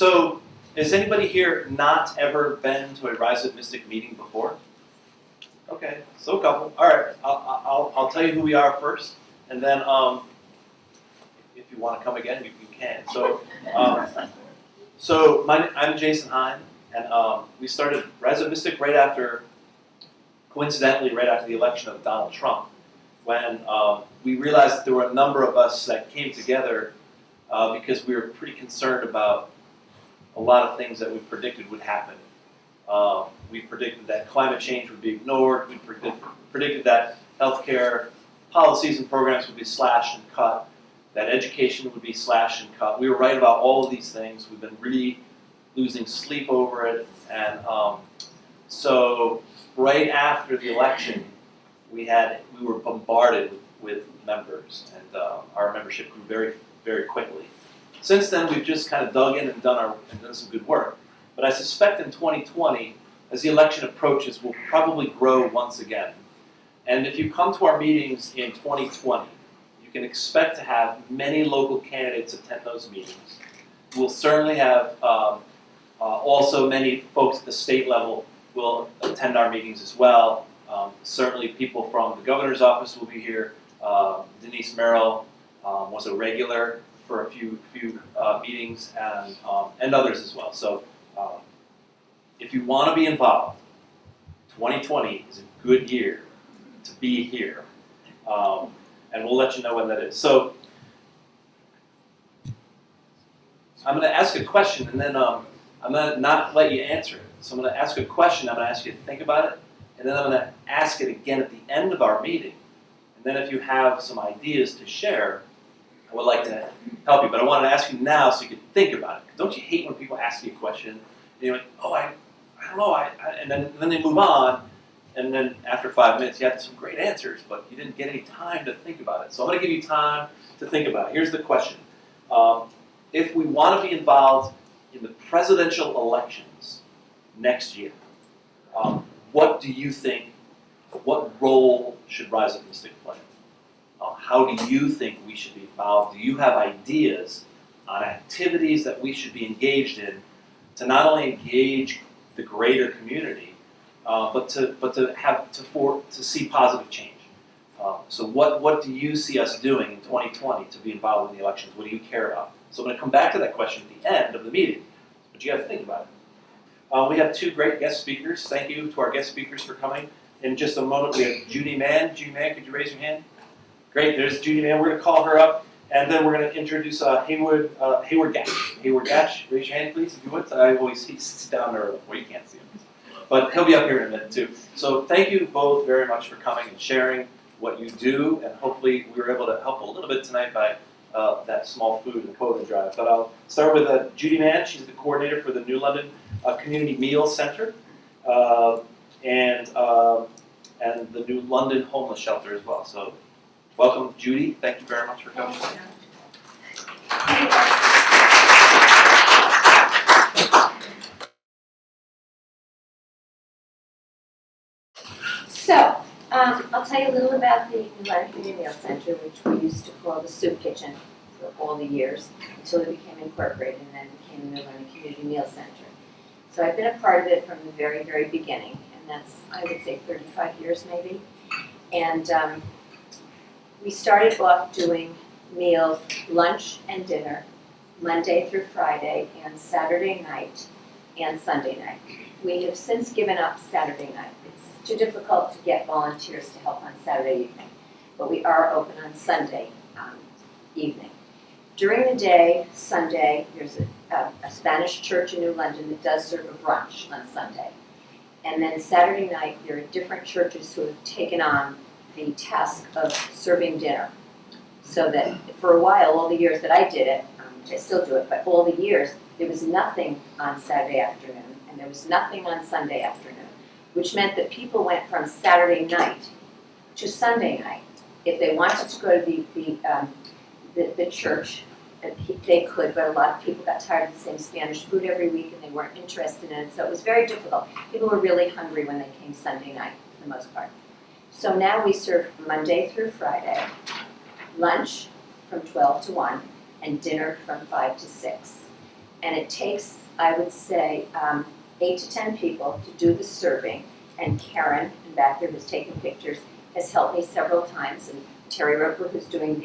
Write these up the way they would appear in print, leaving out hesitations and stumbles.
So, has anybody here not ever been to a Rise Up Mystic meeting before? Okay, so a couple. All right, I'll tell you who we are first, and then if you want to come again, you can. So, I'm Jason Hine, and we started Rise Up Mystic coincidentally, right after the election of Donald Trump, when we realized that there were a number of us that came together because we were pretty concerned about a lot of things that we predicted would happen. We predicted that climate change would be ignored. We predicted that healthcare policies and programs would be slashed and cut, that education would be slashed and cut. We were right about all of these things. We've been really losing sleep over it. And so right after the election, we were bombarded with members, and our membership grew very, very quickly. Since then, we've just kind of dug in and done some good work. But I suspect in 2020, as the election approaches, we'll probably grow once again. And if you come to our meetings in 2020, you can expect to have many local candidates attend those meetings. We'll certainly have also many folks at the state level will attend our meetings as well. Certainly people from the governor's office will be here. Denise Merrill was a regular for a few meetings, and others as well. So if you want to be involved, 2020 is a good year to be here. And we'll let you know when that is. So I'm going to ask a question, and then I'm going to not let you answer it. So I'm going to ask a question, I'm going to ask you to think about it, and then I'm going to ask it again at the end of our meeting. And then if you have some ideas to share, I would like to help you, but I want to ask you now so you can think about it. Don't you hate when people ask you a question, and you're like, oh, I don't know, and then they move on, and then after 5 minutes you have some great answers, but you didn't get any time to think about it. So I'm going to give you time to think about it. Here's the question. If we want to be involved in the presidential elections next year, what do you think, what role should Rise Up Mystic play? How do you think we should be involved? Do you have ideas on activities that we should be engaged in to not only engage the greater community, but to see positive change? So what do you see us doing in 2020 to be involved in the elections? What do you care about? So I'm going to come back to that question at the end of the meeting, but you have to think about it. We have two great guest speakers. Thank you to our guest speakers for coming. In just a moment, we have Judy Mann. Judy Mann, could you raise your hand? Great, there's Judy Mann. We're going to call her up, and then we're going to introduce Hayward Gash. Hayward Gash, raise your hand, please, if you would. He sits down there. Well, you can't see him, but he'll be up here in a minute too. So thank you both very much for coming and sharing what you do, and hopefully we were able to help a little bit tonight by that small food and quota drive. But I'll start with Judy Mann. She's the coordinator for the New London Community Meal Center, and the New London Homeless Shelter as well. So welcome, Judy. Thank you very much for coming. So, I'll tell you a little about the New London Community Meal Center, which we used to call the Soup Kitchen for all the years until it became incorporated and then became the New London Community Meal Center. So I've been a part of it from the very, very beginning, and that's, I would say, 35 years maybe. And we started off doing meals, lunch and dinner, Monday through Friday, and Saturday night, and Sunday night. We have since given up Saturday night. It's too difficult to get volunteers to help on Saturday evening, but we are open on Sunday evening. During the day, Sunday, there's a Spanish church in New London that does serve a brunch on Sunday. And then Saturday night, there are different churches who have taken on the task of serving dinner. So that for a while, all the years that I did it, I still do it, but all the years, there was nothing on Saturday afternoon, and there was nothing on Sunday afternoon, which meant that people went from Saturday night to Sunday night. If they wanted to go to the church, they could, but a lot of people got tired of the same Spanish food every week and they weren't interested in it, so it was very difficult. People were really hungry when they came Sunday night, for the most part. So now we serve Monday through Friday, lunch from 12 to 1, and dinner from 5 to 6. And it takes, I would say, 8 to 10 people to do the serving. And Karen, in back there who's taking pictures, has helped me several times. And Terri Roper, who's doing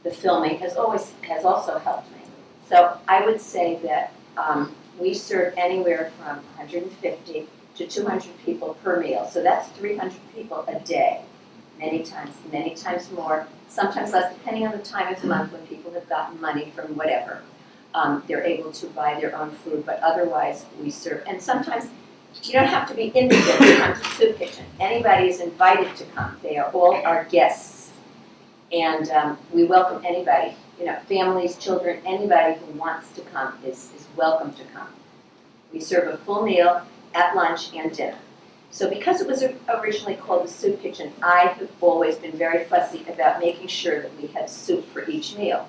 the filming, has also helped me. So I would say that we serve anywhere from 150 to 200 people per meal. So that's 300 people a day, many times more, sometimes less, depending on the time of the month when people have gotten money from whatever. They're able to buy their own food, but otherwise we serve. And sometimes you don't have to be in the building to come to the soup kitchen. Anybody is invited to come. They are all our guests. And we welcome anybody, families, children, anybody who wants to come is welcome to come. We serve a full meal at lunch and dinner. So because it was originally called the soup kitchen, I have always been very fussy about making sure that we had soup for each meal.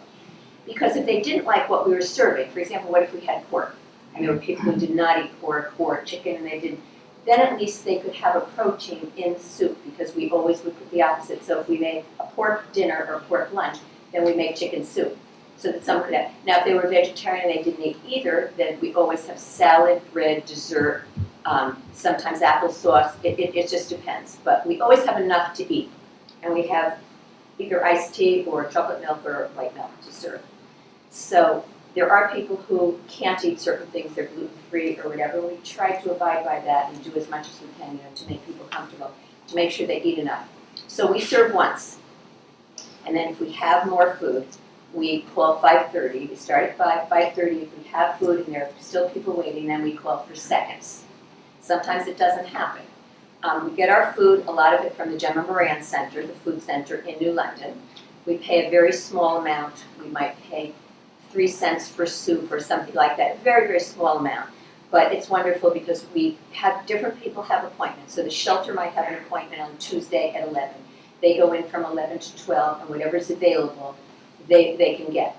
Because if they didn't like what we were serving, for example, what if we had pork? And there were people who did not eat pork or chicken and they didn't, then at least they could have a protein in soup, because we always would put the opposite. So if we made a pork dinner or pork lunch, then we make chicken soup, so that someone could have. Now if they were vegetarian and they didn't eat either, then we always have salad, bread, dessert, sometimes applesauce. It just depends. But we always have enough to eat. And we have either iced tea or chocolate milk or white milk to serve. So there are people who can't eat certain things, they're gluten-free or whatever. We try to abide by that and do as much as we can, to make people comfortable, to make sure they eat enough. So we serve once. And then if we have more food, we call 5:30. We start at 5:30. If we have food and there are still people waiting, then we call for seconds. Sometimes it doesn't happen. We get our food, a lot of it from the Gemma Moran Center, the food center in New London. We pay a very small amount. We might pay 3 cents for soup or something like that, a very, very small amount. But it's wonderful because we have different people have appointments. So the shelter might have an appointment on Tuesday at 11. They go in from 11 to 12, and whatever's available, they can get.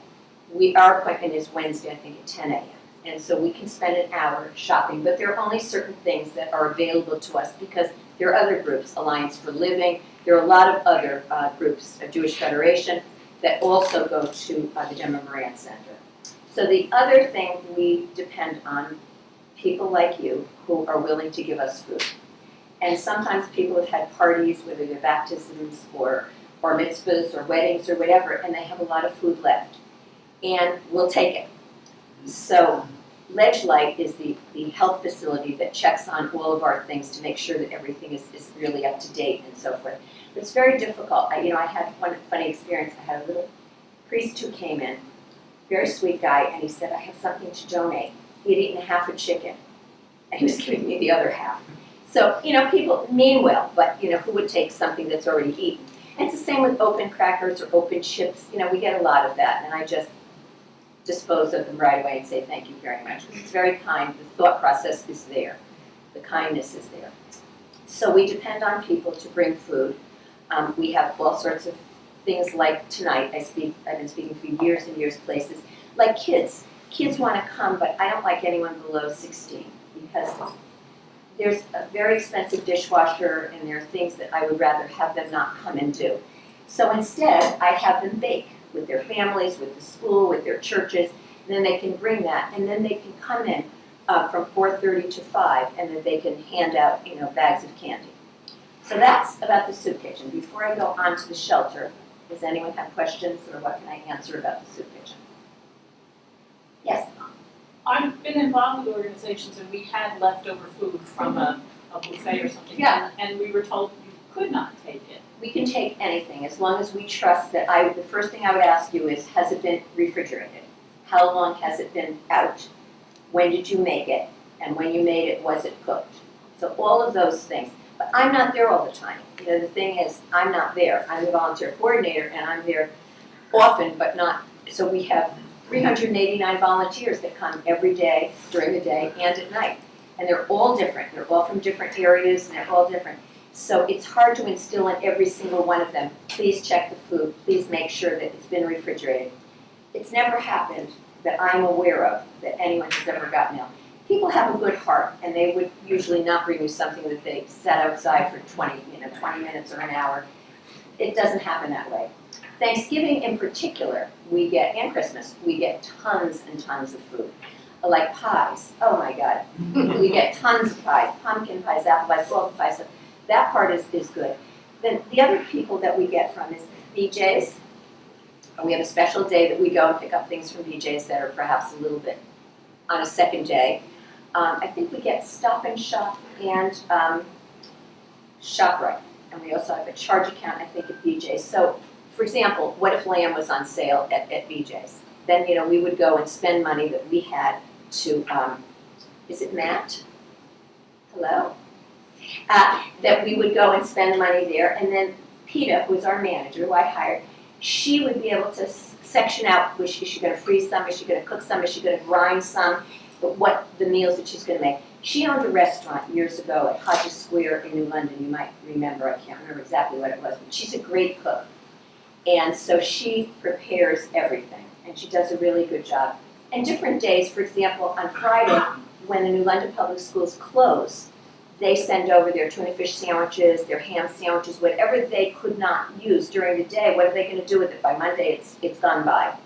Our appointment is Wednesday, I think, at 10 a.m. And so we can spend an hour shopping, but there are only certain things that are available to us because there are other groups, Alliance for Living, there are a lot of other groups, a Jewish Federation, that also go to the Gemma Moran Center. So the other thing, we depend on people like you who are willing to give us food. And sometimes people have had parties, whether they're baptisms or mitzvahs or weddings or whatever, and they have a lot of food left. And we'll take it. So Ledge Light is the health facility that checks on all of our things to make sure that everything is really up to date and so forth. But it's very difficult. I had one funny experience. I had a little priest who came in, very sweet guy, and he said, I have something to donate. He had eaten half a chicken, and he was giving me the other half. So, people mean well, but, who would take something that's already eaten? And it's the same with open crackers or open chips. We get a lot of that, and I just dispose of them right away and say thank you very much. It's very kind. The thought process is there. The kindness is there. So we depend on people to bring food. We have all sorts of things like tonight. I've been speaking for years and years places. Like kids. Kids want to come, but I don't like anyone below 16 because there's a very expensive dishwasher and there are things that I would rather have them not come and do. So instead, I have them bake with their families, with the school, with their churches, and then they can bring that, and then they can come in from 4:30 to 5, and then they can hand out, bags of candy. So that's about the soup kitchen. Before I go on to the shelter, does anyone have questions, or what can I answer about the soup kitchen? Yes? I've been involved with organizations and we had leftover food from a buffet or something. Yeah. And we were told you could not take it. We can take anything as long as we trust that the first thing I would ask you is, has it been refrigerated? How long has it been out? When did you make it? And when you made it, was it cooked? So all of those things. But I'm not there all the time. The thing is, I'm not there. I'm the volunteer coordinator and I'm there often, but not. So we have 389 volunteers that come every day, during the day, and at night. And they're all different. They're all from different areas, and they're all different. So it's hard to instill in every single one of them, please check the food, please make sure that it's been refrigerated. It's never happened that I'm aware of that anyone has ever gotten ill. People have a good heart, and they would usually not bring you something that they sat outside for 20 minutes or an hour. It doesn't happen that way. Thanksgiving in particular, we get, and Christmas, we get tons and tons of food. Like pies, oh my God. We get tons of pies, pumpkin pies, apple pies, golden pies, so that part is good. Then the other people that we get from is BJ's. We have a special day that we go and pick up things from BJ's that are perhaps a little bit on a second day. I think we get Stop and Shop and ShopRite. And we also have a charge account, I think, at BJ's. So, for example, what if lamb was on sale at BJ's? Then, you know, we would go and spend money that we had to, is it Matt? Hello? That we would go and spend money there. And then PETA, who was our manager, who I hired, she would be able to section out, is she going to freeze some, is she going to cook some, is she going to grind some, but what the meals that she's going to make. She owned a restaurant years ago at Hodges Square in New London. You might remember, I can't remember exactly what it was, but she's a great cook. And so she prepares everything, and she does a really good job. And different days, for example, on Friday, when the New London Public Schools close, they send over their tuna fish sandwiches, their ham sandwiches, whatever they could not use during the day. What are they going to do with it? By Monday, it's gone by.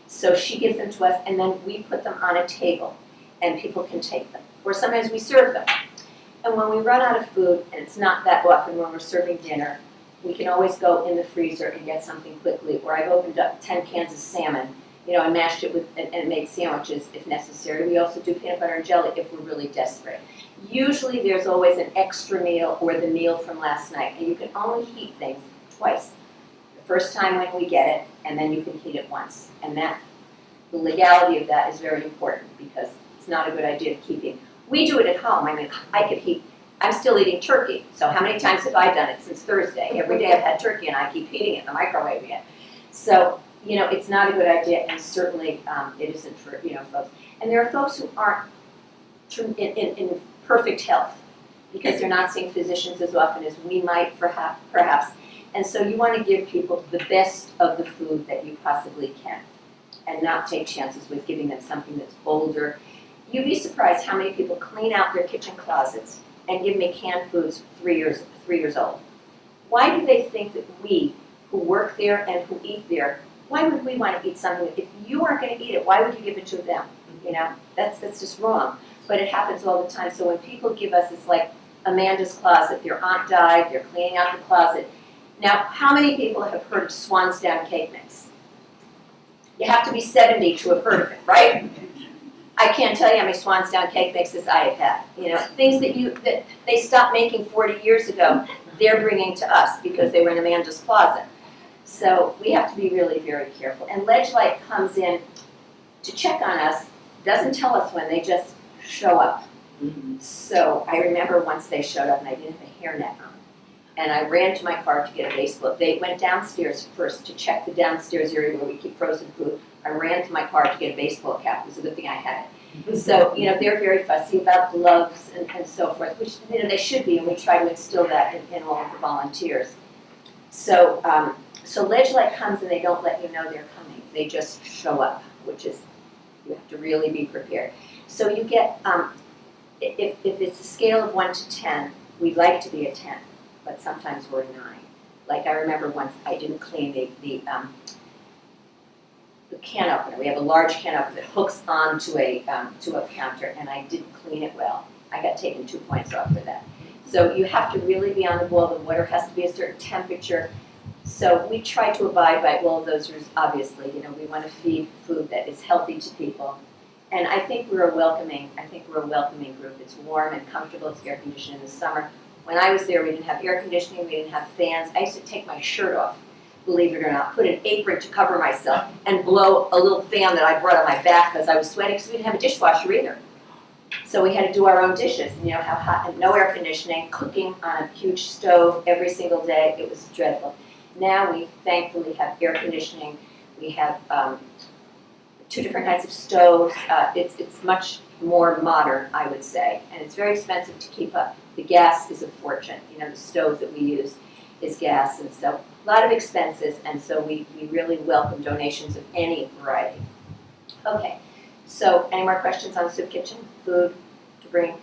So she gives them to us, and then we put them on a table, and people can take them. Or sometimes we serve them. And when we run out of food, and it's not that often when we're serving dinner, we can always go in the freezer and get something quickly. Or I've opened up 10 cans of salmon, you know, and mashed it with and made sandwiches if necessary. We also do peanut butter and jelly if we're really desperate. Usually there's always an extra meal or the meal from last night, and you can only heat things twice. The first time when we get it, and then you can heat it once. And that, the legality of that is very important because it's not a good idea to keep it. We do it at home. I mean, I'm still eating turkey, so how many times have I done it since Thursday? Every day I've had turkey and I keep heating it in the microwave again. So, you know, it's not a good idea, and certainly it isn't for, you know, folks. And there are folks who aren't in perfect health because they're not seeing physicians as often as we might perhaps. And so you want to give people the best of the food that you possibly can and not take chances with giving them something that's older. You'd be surprised how many people clean out their kitchen closets and give me canned foods 3 years old. Why do they think that we, who work there and who eat there, why would we want to eat something? If you aren't going to eat it, why would you give it to them? You know, that's just wrong. But it happens all the time. So when people give us, it's like Amanda's closet. Their aunt died. They're cleaning out the closet. Now, how many people have heard of Swan's Down cake mix? You have to be 70 to have heard of it, right? I can't tell you how many Swan's Down cake mixes I have had. You know, things that they stopped making 40 years ago, they're bringing to us because they were in Amanda's closet. So we have to be really very careful. And Ledge Light comes in to check on us, doesn't tell us when, they just show up. Mm-hmm. So I remember once they showed up and I didn't have a hairnet on. And I ran to my car to get a baseball. They went downstairs first to check the downstairs area where we keep frozen food. I ran to my car to get a baseball cap. It was a good thing I had it. So, you know, they're very fussy about gloves and so forth, which, you know, they should be, and we try to instill that in all of the volunteers. So, so Ledge Light comes and they don't let you know they're coming. They just show up, which is, you have to really be prepared. So you get, if it's a scale of 1 to 10, we'd like to be a 10, but sometimes we're a 9. Like I remember once I didn't clean the can opener. We have a large can opener that hooks onto a counter, and I didn't clean it well. I got taken 2 points off for that. So you have to really be on the ball. The water has to be a certain temperature. So we try to abide by all of those rules. Obviously, you know, we want to feed food that is healthy to people. And I think we're a welcoming group. It's warm and comfortable. It's air conditioned in the summer. When I was there, we didn't have air conditioning. We didn't have fans. I used to take my shirt off, believe it or not, put an apron to cover myself, and blow a little fan that I brought on my back because I was sweating because we didn't have a dishwasher either. So we had to do our own dishes, and you know how hot, and no air conditioning, cooking on a huge stove every single day. It was dreadful. Now we thankfully have air conditioning. We have 2 different kinds of stoves. It's much more modern, I would say, and it's very expensive to keep up. The gas is a fortune. You know, the stove that we use is gas, and so a lot of expenses, and so we really welcome donations of any variety. Okay, so any more questions on Soup Kitchen? Food to bring?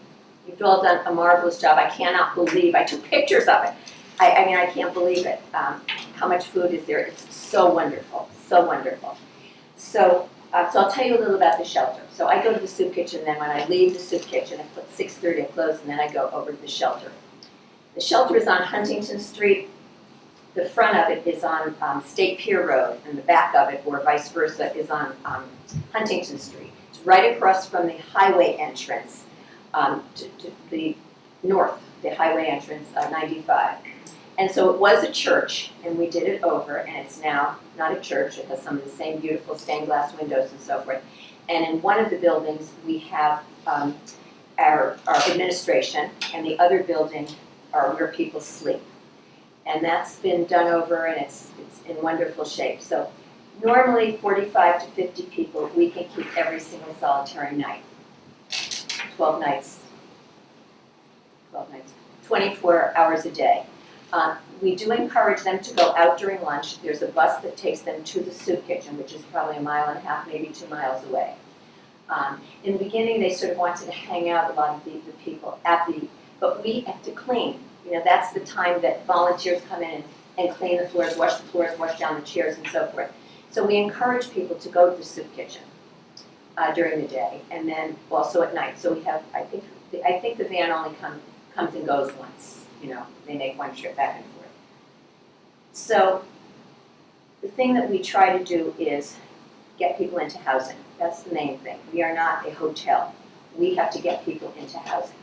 You've all done a marvelous job. I cannot believe I took pictures of it. I mean, I can't believe it, how much food is there. It's so wonderful, so wonderful. So I'll tell you a little about the shelter. So I go to the soup kitchen, then when I leave the soup kitchen at 6:30 I close, and then I go over to the shelter. The shelter is on Huntington Street. The front of it is on State Pier Road, and the back of it, or vice versa, is on Huntington Street. It's right across from the highway entrance to the north, the highway entrance, 95. And so it was a church, and we did it over, and it's now not a church. It has some of the same beautiful stained glass windows and so forth. And in one of the buildings, we have our administration, and the other building are where people sleep. And that's been done over, and it's in wonderful shape. So normally 45 to 50 people we can keep every single solitary night. 12 nights, 24 hours a day. We do encourage them to go out during lunch. There's a bus that takes them to the soup kitchen, which is probably 1.5 miles, maybe 2 miles away. In the beginning, they sort of wanted to hang out, a lot of the people but we have to clean. You know, that's the time that volunteers come in and clean the floors, wash down the chairs, and so forth. So we encourage people to go to the soup kitchen during the day, and then also at night. So we have, I think the van only comes and goes once. You know, they make one trip back and forth. So the thing that we try to do is get people into housing. That's the main thing. We are not a hotel. We have to get people into housing.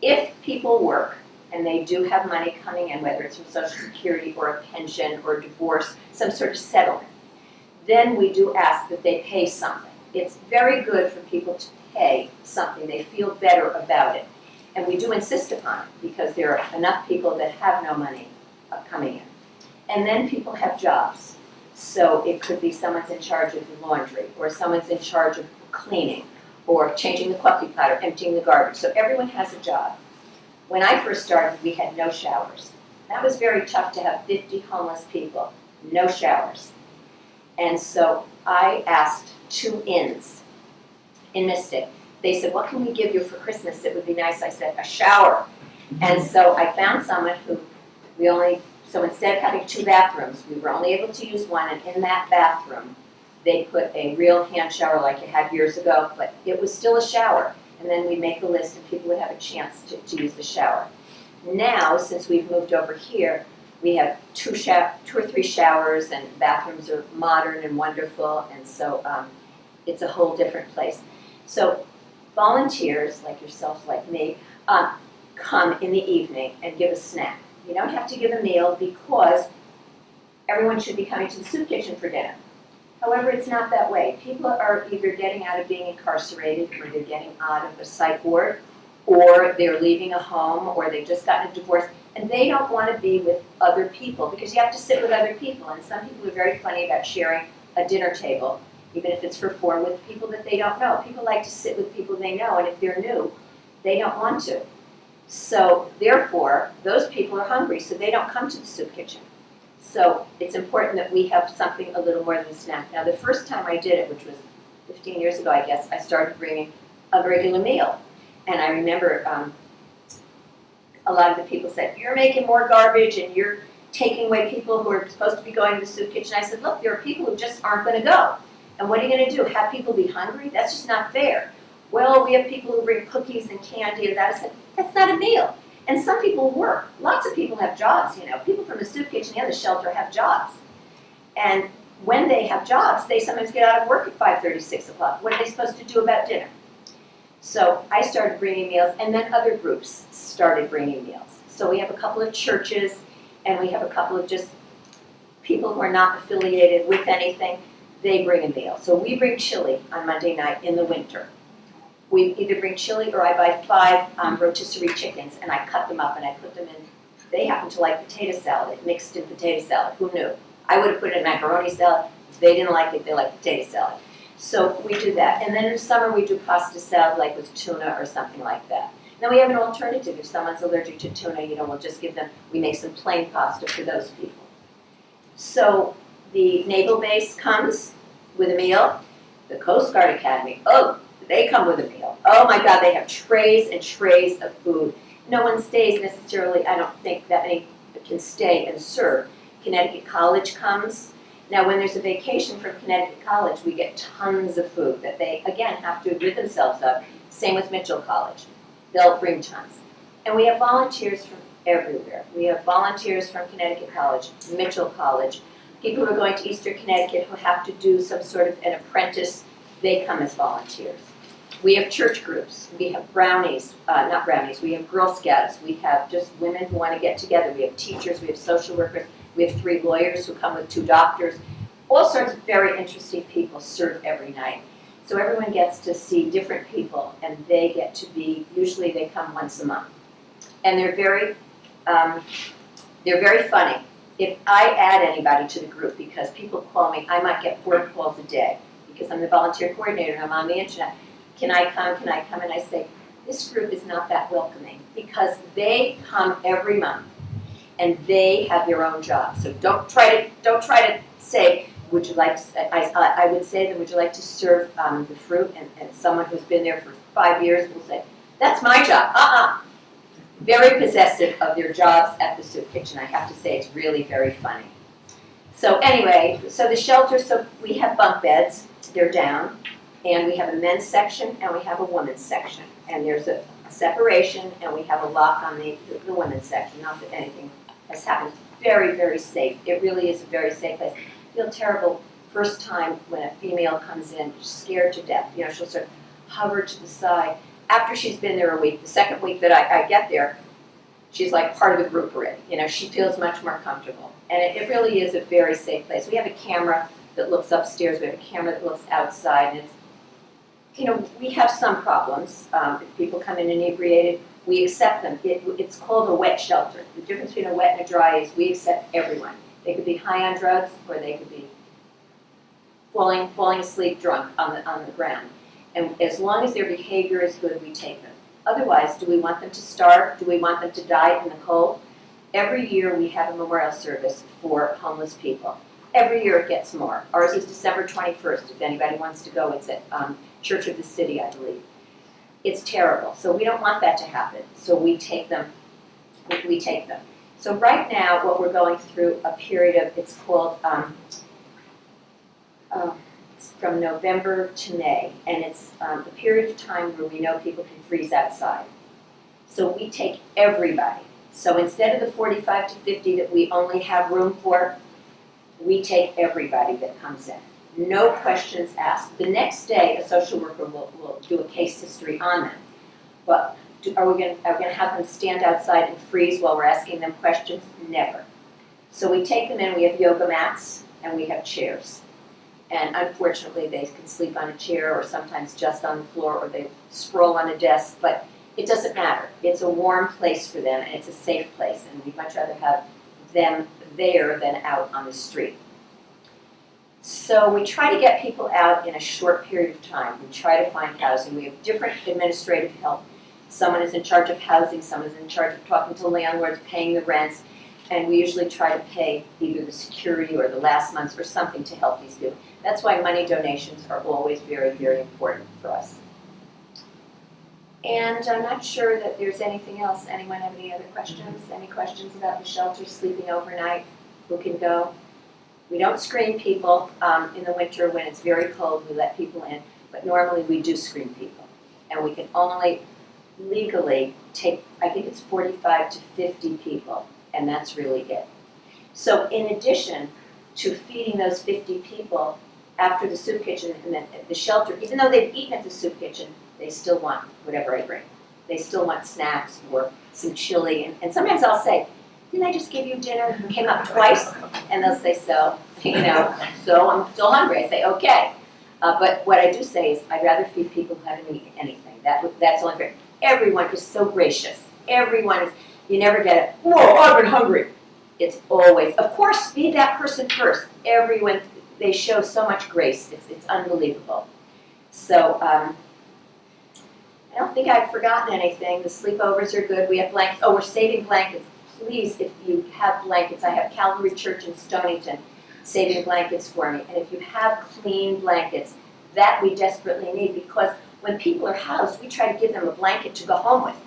If people work, and they do have money coming in, whether it's from Social Security or a pension or divorce, some sort of settlement, then we do ask that they pay something. It's very good for people to pay something. They feel better about it. And we do insist upon it because there are enough people that have no money coming in. And then people have jobs. So it could be someone's in charge of the laundry, or someone's in charge of cleaning, or changing the coffee pot, or emptying the garbage. So everyone has a job. When I first started, we had no showers. That was very tough to have 50 homeless people, no showers. And so I asked 2 inns in Mystic. They said, what can we give you for Christmas that would be nice? I said, a shower. And so I found someone who so instead of having 2 bathrooms, we were only able to use one, and in that bathroom, they put a real hand shower like you had years ago, but it was still a shower. And then we'd make a list and people would have a chance to use the shower. Now, since we've moved over here, we have 2 or 3 showers, and bathrooms are modern and wonderful, and so it's a whole different place. So volunteers, like yourselves, like me, come in the evening and give a snack. You don't have to give a meal because everyone should be coming to the soup kitchen for dinner. However, it's not that way. People are either getting out of being incarcerated, or they're getting out of a psych ward, or they're leaving a home, or they've just gotten a divorce, and they don't want to be with other people because you have to sit with other people. And some people are very funny about sharing a dinner table, even if it's for 4, with people that they don't know. People like to sit with people they know, and if they're new, they don't want to. So therefore, those people are hungry, so they don't come to the soup kitchen. So it's important that we have something a little more than a snack. Now, the first time I did it, which was 15 years ago, I guess, I started bringing a regular meal. And I remember a lot of the people said, you're making more garbage and you're taking away people who are supposed to be going to the soup kitchen. I said, look, there are people who just aren't going to go. And what are you going to do, have people be hungry? That's just not fair. Well, we have people who bring cookies and candy and that. I said, that's not a meal. And some people work. Lots of people have jobs, you know. People from the soup kitchen and the shelter have jobs. And when they have jobs, they sometimes get out of work at 5:30, 6 o'clock. What are they supposed to do about dinner? So I started bringing meals, and then other groups started bringing meals. So we have a couple of churches, and we have a couple of just people who are not affiliated with anything. They bring a meal. So we bring chili on Monday night in the winter. We either bring chili or I buy 5 rotisserie chickens and I cut them up and I put them in. They happen to like potato salad, mixed in potato salad. Who knew? I would have put it in macaroni salad. They didn't like it. They like potato salad. So we do that. And then in the summer we do pasta salad like with tuna or something like that. Now we have an alternative. If someone's allergic to tuna, you know, we'll just give them, we make some plain pasta for those people. So the Naval Base comes with a meal. The Coast Guard Academy, they come with a meal. Oh my God, they have trays and trays of food. No one stays necessarily, I don't think, that many can stay and serve. Connecticut College comes. Now, when there's a vacation from Connecticut College, we get tons of food that they, again, have to rid themselves of. Same with Mitchell College. They'll bring tons. And we have volunteers from everywhere. We have volunteers from Connecticut College, Mitchell College, people who are going to Eastern Connecticut who have to do some sort of an apprentice, they come as volunteers. We have church groups, we have brownies, not brownies, we have Girl Scouts, we have just women who want to get together, we have teachers, we have social workers, we have 3 lawyers who come with 2 doctors. All sorts of very interesting people serve every night. So everyone gets to see different people, and they get to be, usually they come once a month. And they're very funny. If I add anybody to the group, because people call me, I might get 4 calls a day, because I'm the volunteer coordinator and I'm on the internet. Can I come? Can I come? And I say, this group is not that welcoming, because they come every month and they have their own job. So don't try to say, would you like to, I would say that, would you like to serve the fruit? And someone who's been there for 5 years will say, that's my job. Very possessive of their jobs at the soup kitchen. I have to say, it's really very funny. So anyway, so the shelter, so we have bunk beds, they're down, and we have a men's section and we have a women's section. And there's a separation, and we have a lock on the women's section, not that anything has happened. It's very, very safe. It really is a very safe place. I feel terrible first time when a female comes in, scared to death. You know, she'll sort of hover to the side. After she's been there a week, the second week that I get there, she's like part of the group already. You know, she feels much more comfortable. And it really is a very safe place. We have a camera that looks upstairs. We have a camera that looks outside. And it's, you know, we have some problems. If people come in inebriated, we accept them. It's called a wet shelter. The difference between a wet and a dry is we accept everyone. They could be high on drugs, or they could be falling asleep drunk on the ground. And as long as their behavior is good, we take them. Otherwise, do we want them to starve? Do we want them to die in the cold? Every year we have a memorial service for homeless people. Every year it gets more. Ours is December 21st. If anybody wants to go, it's at Church of the City, I believe. It's terrible. So we don't want that to happen. So we take them. We take them. So right now, what we're going through a period of, it's called, it's from November to May, and it's a period of time where we know people can freeze outside. So we take everybody. So instead of the 45 to 50 that we only have room for, we take everybody that comes in. No questions asked. The next day, a social worker will do a case history on them. But are we going to have them stand outside and freeze while we're asking them questions? Never. So we take them in. We have yoga mats and we have chairs. And unfortunately, they can sleep on a chair or sometimes just on the floor, or they sprawl on a desk. But it doesn't matter. It's a warm place for them, and it's a safe place. And we'd much rather have them there than out on the street. So we try to get people out in a short period of time. We try to find housing. We have different administrative help. Someone is in charge of housing, someone is in charge of talking to landlords, paying the rents, and we usually try to pay either the security or the last months or something to help these people. That's why money donations are always very, very important for us. And I'm not sure that there's anything else. Anyone have any other questions? Any questions about the shelter, sleeping overnight? Who can go? We don't screen people in the winter when it's very cold. We let people in, but normally we do screen people. And we can only legally take, I think it's 45 to 50 people, and that's really it. So in addition to feeding those 50 people after the soup kitchen and then the shelter, even though they've eaten at the soup kitchen, they still want whatever I bring. They still want snacks or some chili, and sometimes I'll say, didn't I just give you dinner? Came up twice, and they'll say, so, you know, so I'm still hungry. I say, okay. But what I do say is, I'd rather feed people who haven't eaten anything. That's only fair. Everyone is so gracious. Everyone is, you never get it, whoa, I've been hungry. It's always, of course, feed that person first. Everyone, they show so much grace. It's unbelievable. So, I don't think I've forgotten anything. The sleepovers are good. We have blankets. Oh, we're saving blankets. Please, if you have blankets, I have Calvary Church in Stonington saving blankets for me. And if you have clean blankets, that we desperately need, because when people are housed, we try to give them a blanket to go home with.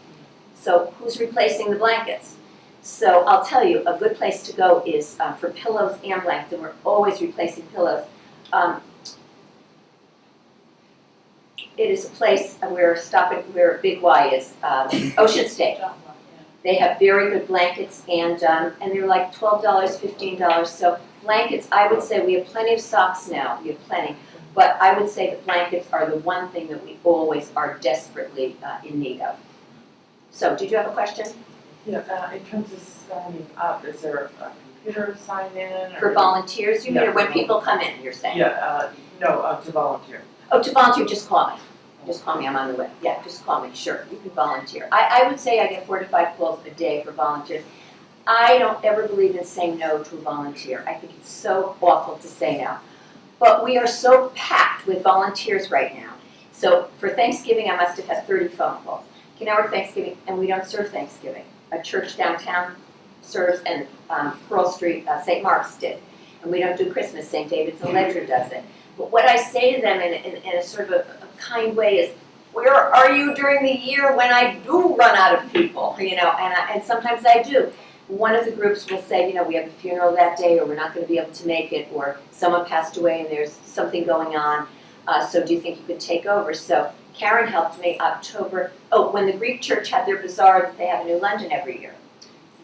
So who's replacing the blankets? So I'll tell you, a good place to go is for pillows and blankets, and we're always replacing pillows. It is a place where Big Y is, Ocean State. They have very good blankets, and they're like $12, $15. So blankets, I would say we have plenty of socks now. We have plenty, but I would say that blankets are the one thing that we always are desperately in need of. So, did you have a question? Yeah, in terms of signing up, is there a computer sign in? For volunteers, you mean, Yeah, or when for people come in, you're saying? Yeah, no, to volunteer. Oh, to volunteer, just call me. Just call me, I'm on the way. Yeah, just call me, sure, you can volunteer. I would say I get 4 to 5 calls a day for volunteers. I don't ever believe in saying no to a volunteer. I think it's so awful to say no. But we are so packed with volunteers right now. So for Thanksgiving, I must have had 30 phone calls. You know, we're Thanksgiving, and we don't serve Thanksgiving. A church downtown serves, and Pearl Street, St. Mark's did. And we don't do Christmas, St. David's and Ledger does it. But what I say to them in a sort of a kind way is, where are you during the year when I do run out of people? You know, and sometimes I do. One of the groups will say, you know, we have a funeral that day, or we're not going to be able to make it, or someone passed away and there's something going on. So do you think you could take over? So Karen helped me when the Greek church had their bazaar, they have in New London every year.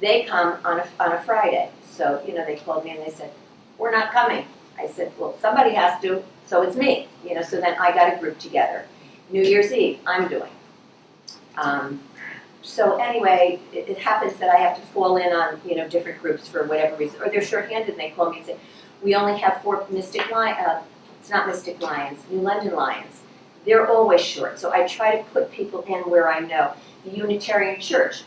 They come on a Friday. So, you know, they called me and they said, we're not coming. I said, well, somebody has to, so it's me. You know, so then I got a group together. New Year's Eve, I'm doing. So anyway, it happens that I have to fall in on, you know, different groups for whatever reason, or they're shorthanded and they call me and say, we only have 4 Mystic Lions, it's not Mystic Lions, New London Lions. They're always short, so I try to put people in where I know. The Unitarian Church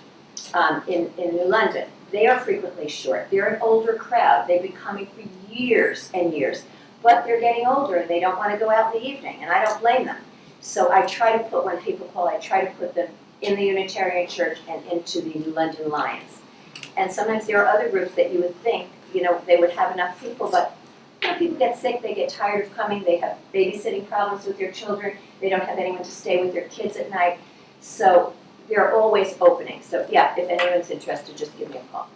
in New London, they are frequently short. They're an older crowd. They've been coming for years and years, but they're getting older and they don't want to go out in the evening, and I don't blame them. So I try to put, when people call, I try to put them in the Unitarian Church and into the New London Lions. And sometimes there are other groups that you would think, you know, they would have enough people, but you know, people get sick, they get tired of coming, they have babysitting problems with their children, they don't have anyone to stay with their kids at night. So they're always opening. So yeah, if anyone's interested, just give me a call.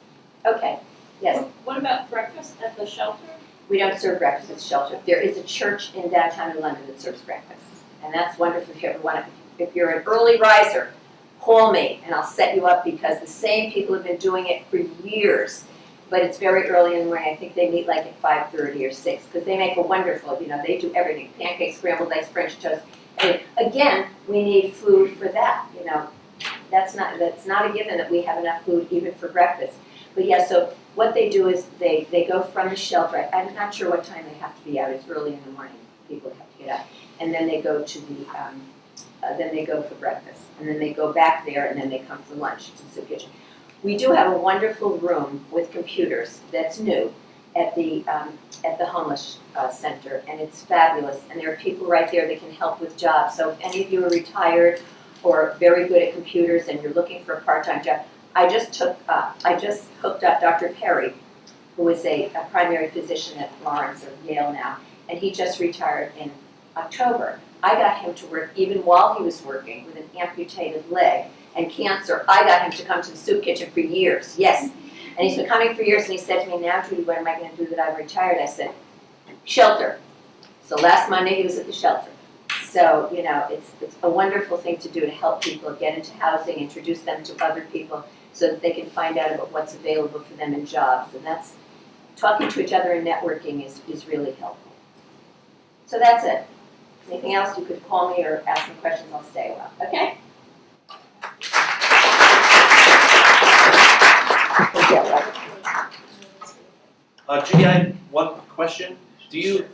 Okay, yes. What about breakfast at the shelter? We don't serve breakfast at the shelter. There is a church in downtown New London that serves breakfast. And that's wonderful if you ever want to, if you're an early riser, call me and I'll set you up, because the same people have been doing it for years. But it's very early in the morning. I think they meet like at 5:30 or 6, because they make a wonderful, you know, they do everything. Pancakes, scrambled eggs, French toast. And again, we need food for that, you know. That's not a given that we have enough food even for breakfast. But yeah, so what they do is they go from the shelter. I'm not sure what time they have to be out. It's early in the morning. People have to get out. And then they go to the, then they go for breakfast. And then they go back there, and then they come for lunch to the soup kitchen. We do have a wonderful room with computers that's new at the homeless center, and it's fabulous. And there are people right there that can help with jobs. So if any of you are retired or very good at computers and you're looking for a part-time job, I just hooked up Dr. Terri, who is a primary physician at Lawrence or Yale now, and he just retired in October. I got him to work even while he was working with an amputated leg and cancer. I got him to come to the soup kitchen for years, yes. And he's been coming for years, and he said to me, now, Judy, what am I going to do that I've retired? I said, shelter. So last Monday he was at the shelter. So, you know, it's a wonderful thing to do to help people get into housing, introduce them to other people so that they can find out about what's available for them in jobs. And that's, talking to each other and networking is really helpful. So that's it. Anything else, you could call me or ask me questions, I'll stay a while, okay? Judy, I had one question. You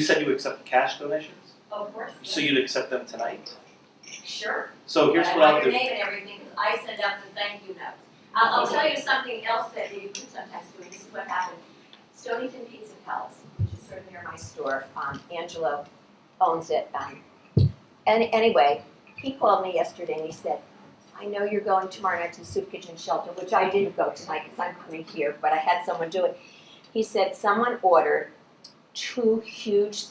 said you accept cash donations? Of course. So you'd accept them tonight? Sure. So here's But what I I'll want do. your name and everything, because I send out the thank you notes. I'll tell you something else that you can sometimes do. This is what happened. Stonington Pizza Palace, which is sort of near my store, Angelo owns it. And anyway, he called me yesterday and he said, I know you're going tomorrow night to the soup kitchen shelter, which I didn't go tonight because I'm coming here, but I had someone do it. He said someone ordered 2 huge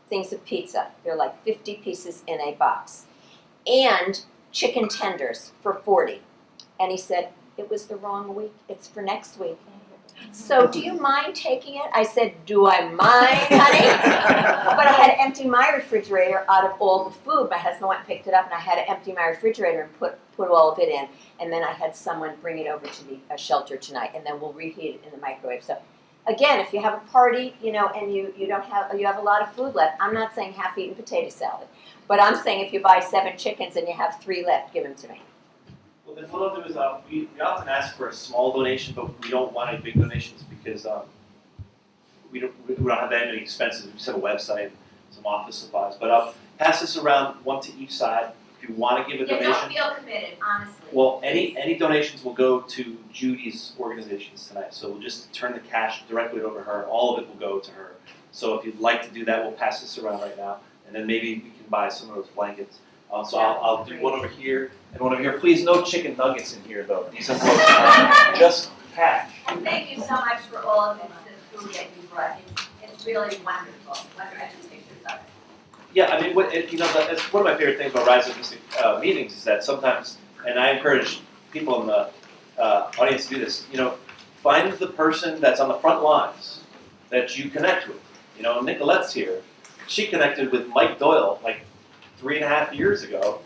things of pizza. They're like 50 pieces in a box. And chicken tenders for $40. And he said, it was the wrong week, it's for next week. So do you mind taking it? I said, do I mind, honey? But I had to empty my refrigerator out of all the food. My husband went and picked it up, and I had to empty my refrigerator and put all of it in. And then I had someone bring it over to the shelter tonight, and then we'll reheat it in the microwave. So again, if you have a party, and you have a lot of food left, I'm not saying half-eaten potato salad, but I'm saying if you buy 7 chickens and you have 3 left, give them to me. Well, then what I'll do is we often ask for a small donation, but we don't want any big donations because we don't have that many expenses. We just have a website, some office supplies. But I'll pass this around, one to each side. If you want to give a donation. Don't feel committed, honestly. Well, any donations will go to Judy's organizations tonight. So we'll just turn the cash directly over to her. All of it will go to her. So if you'd like to do that, we'll pass this around right now. And then maybe we can buy some of those blankets. So I'll do one over here and one over here. Please, no chicken nuggets in here, though. These are just cash. And thank you so much for all of the food that you brought. It's really wonderful. I can take pictures of it. Yeah, I mean, that's one of my favorite things about RiseUpMystic meetings is that sometimes, and I encourage people in the audience to do this, find the person that's on the front lines that you connect with. Nicolette's here. She connected with Mike Doyle, 3.5 years ago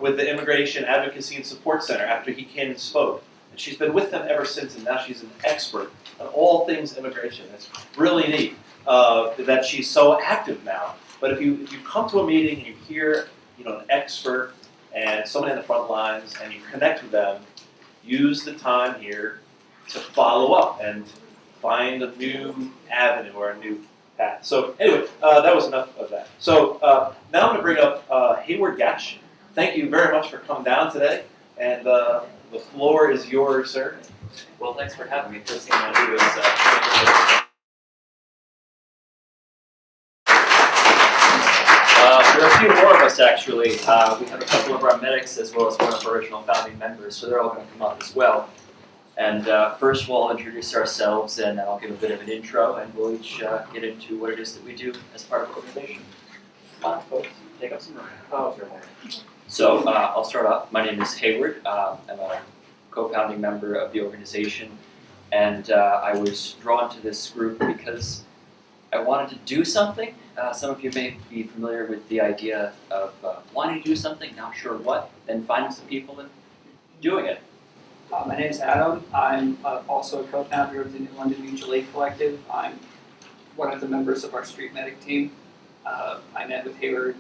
with the Immigration Advocacy and Support Center after he came and spoke. And she's been with them ever since, and now she's an expert on all things immigration. It's really neat that she's so active now. But if you come to a meeting and you hear an expert and someone in the front lines and you connect with them, use the time here to follow up and find a new avenue or a new path. So anyway, that was enough of that. So now I'm going to bring up Hayward Gatch. Thank you very much for coming down today, and the floor is yours, sir. Well, thanks for having me. First thing I want to do is there are a few more of us actually. We have a couple of our medics as well as one of our original founding members, so they're all going to come up as well. And first we'll all introduce ourselves, and I'll give a bit of an intro, and we'll each get into what it is that we do as part of the organization. Come on, folks, take up some room. Oh, sure. So I'll start off. My name is Hayward. I'm a co-founding member of the organization, and I was drawn to this group because I wanted to do something. Some of you may be familiar with the idea of wanting to do something, not sure what, then finding some people and doing it. My name's Adam. I'm also a co-founder of the New London Mutual Aid Collective. I'm one of the members of our street medic team. I met with Hayward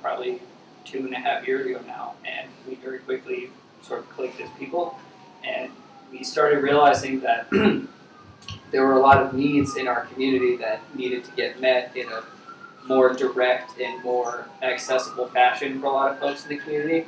probably 2.5 years ago now, and we very quickly sort of clicked as people, and we started realizing that there were a lot of needs in our community that needed to get met in a more direct and more accessible fashion for a lot of folks in the community.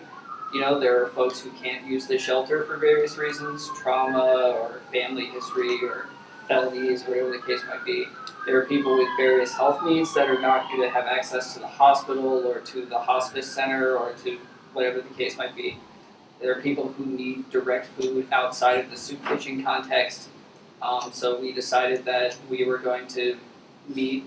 There are folks who can't use the shelter for various reasons, trauma or family history or felonies or whatever the case might be. There are people with various health needs that are not going to have access to the hospital or to the hospice center or to whatever the case might be. There are people who need direct food outside of the soup kitchen context. So we decided that we were going to meet,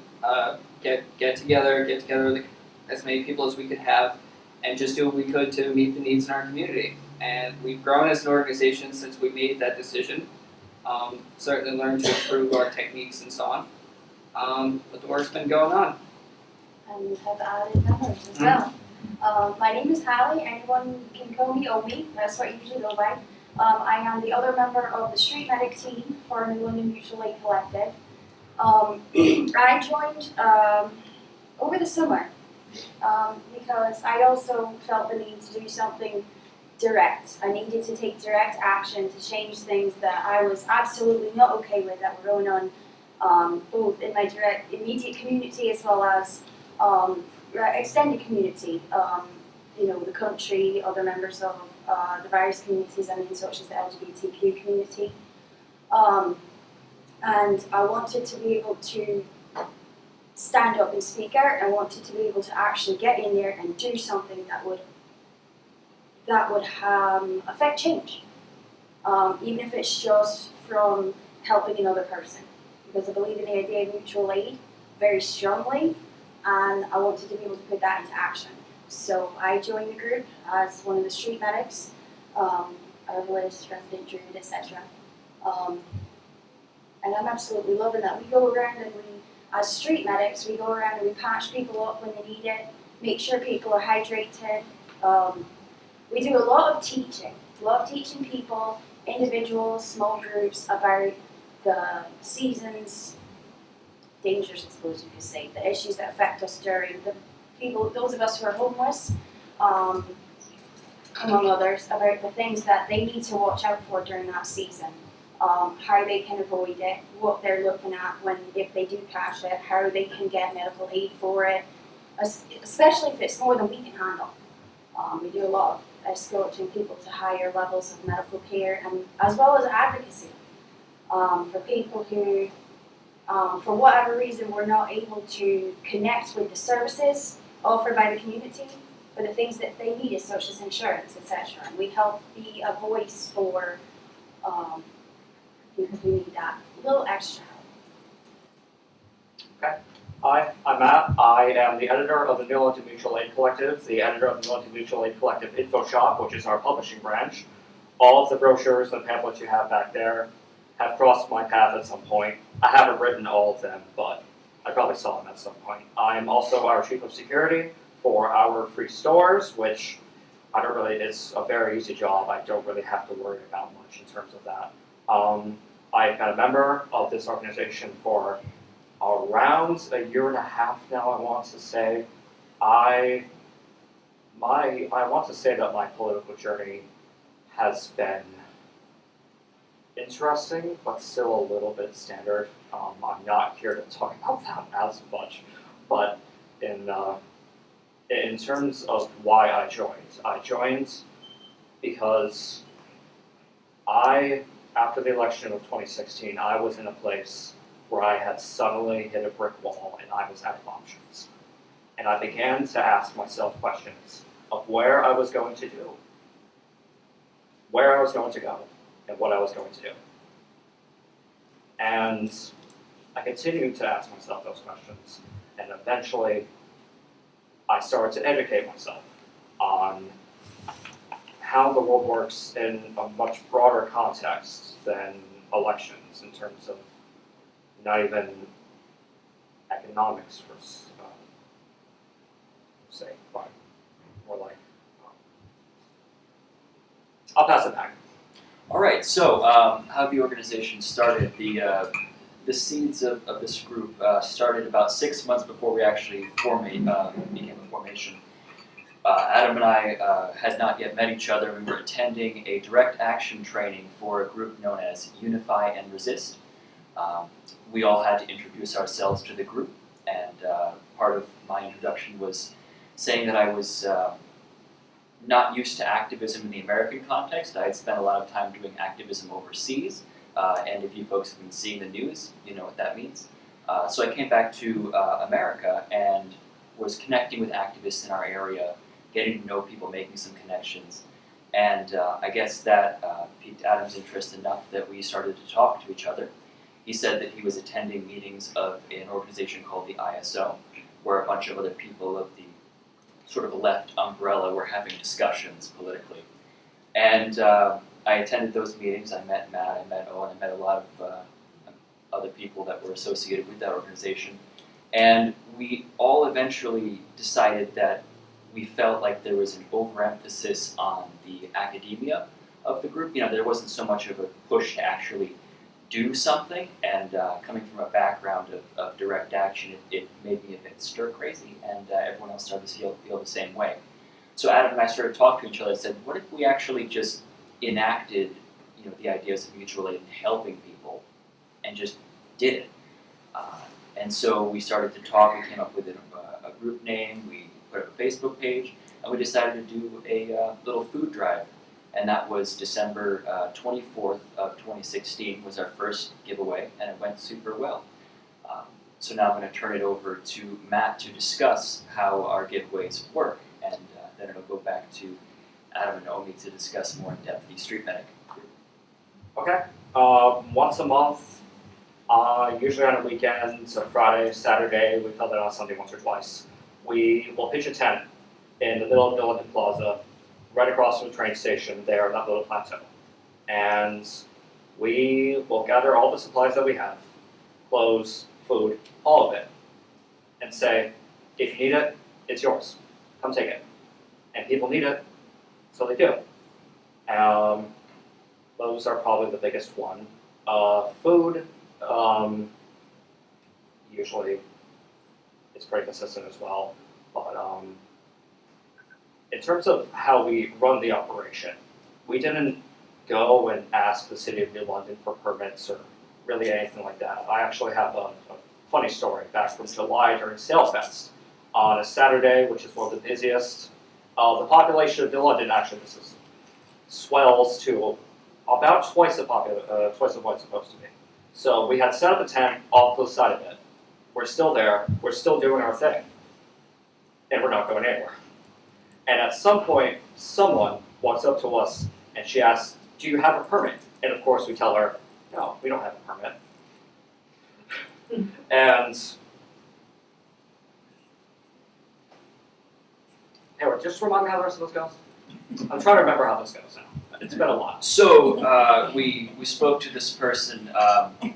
get together with as many people as we could have, and just do what we could to meet the needs in our community. And we've grown as an organization since we made that decision. Certainly learned to improve our techniques and so on. But the work's been going on. And we have added members as well. My name is Hallie. Anyone can call me Omi. That's what I usually go by. I am the other member of the street medic team for New London Mutual Aid Collective. I joined over the summer because I also felt the need to do something direct. I needed to take direct action to change things that I was absolutely not okay with that were going on both in my direct immediate community as well as extended community. The country, other members of the various communities, such as the LGBTQ community. And I wanted to be able to stand up and speak out. I wanted to be able to actually get in there and do something that would affect change, even if it's just from helping another person. Because I believe in the idea of mutual aid very strongly, and I wanted to be able to put that into action. So I joined the group as one of the street medics. I herbalist, strength injured, etc. And I'm absolutely loving that. We go around and as street medics, we go around and we patch people up when they need it, make sure people are hydrated. We do a lot of teaching people, individuals, small groups about the seasons, dangers, I suppose you could say, the issues that affect us during the people, those of us who are homeless, among others, about the things that they need to watch out for during that season, how they can avoid it, what they're looking at if they do catch it, how they can get medical aid for it, especially if it's more than we can handle. We do a lot of escorting people to higher levels of medical care, and as well as advocacy for people who, for whatever reason, were not able to connect with the services offered by the community for the things that they needed, such as insurance, etc. And we help be a voice for people who need that little extra help. Hi, I'm Matt. I am the editor of the New London Mutual Aid Collective, the editor of the New London Mutual Aid Collective Info Shop, which is our publishing branch. All of the brochures and pamphlets you have back there have crossed my path at some point. I haven't written all of them, but I probably saw them at some point. I'm also our chief of security for our free stores, which it's a very easy job. I don't really have to worry about much in terms of that. I've been a member of this organization for around a year and a half now, I want to say. I want to say that my political journey has been interesting, but still a little bit standard. I'm not here to talk about that as much, but in terms of why I joined because after the election of 2016, I was in a place where I had suddenly hit a brick wall and I was out of options. And I began to ask myself questions of where I was going to do, where I was going to go, and what I was going to do. And I continued to ask myself those questions, and eventually I started to educate myself on how the world works in a much broader context than elections, in terms of not even economics for say, but more like, I'll pass it back. All right, so how the organization started, the seeds of this group started about 6 months before we actually became a formation. Adam and I had not yet met each other. We were attending a direct action training for a group known as Unify and Resist. We all had to introduce ourselves to the group, and part of my introduction was saying that I was not used to activism in the American context. I had spent a lot of time doing activism overseas, and if you folks have been seeing the news, you know what that means. So I came back to America and was connecting with activists in our area, getting to know people, making some connections, and I guess that piqued Adam's interest enough that we started to talk to each other. He said that he was attending meetings of an organization called the ISO, where a bunch of other people of the sort of left umbrella were having discussions politically. And I attended those meetings. I met Matt, I met Owen, I met a lot of other people that were associated with that organization. And we all eventually decided that we felt like there was an overemphasis on the academia of the group. You know, there wasn't so much of a push to actually do something, and coming from a background of direct action, it made me a bit stir-crazy, and everyone else started to feel the same way. So Adam and I started talking to each other and said, what if we actually just enacted, you know, the ideas of mutual aid and helping people, and just did it? And so we started to talk, we came up with a group name, we put up a Facebook page, and we decided to do a little food drive. And that was December 24th of 2016 was our first giveaway, and it went super well. So now I'm going to turn it over to Matt to discuss how our giveaways work, and then it'll go back to Adam and Naomi to discuss more in depth the Street Medic. Okay. Once a month, usually on a weekend, so Friday, Saturday, we've held it on Sunday once or twice. We will pitch a tent in the middle of the London Plaza, right across from the train station there, that little plateau. and we will gather all the supplies that we have, clothes, food, all of it, and say, if you need it, it's yours. Come take it. And people need it, so they do. Those are probably the biggest one. Food, usually it's pretty consistent as well. But in terms of how we run the operation, we didn't go and ask the City of New London for permits or really anything like that. I actually have a funny story back from July during Sailfest. On a Saturday, which is one of the busiest, the population of New London actually swells to about twice of what it's supposed to be. So we had set up a tent off to the side of it. We're still there. We're still doing our thing, and we're not going anywhere. And at some point, someone walks up to us and she asks, "Do you have a permit?" And of course, we tell her, "No, we don't have a permit." And Hayward, just remind me how the rest of this goes. I'm trying to remember how this goes now. It's been a while. So we spoke to this person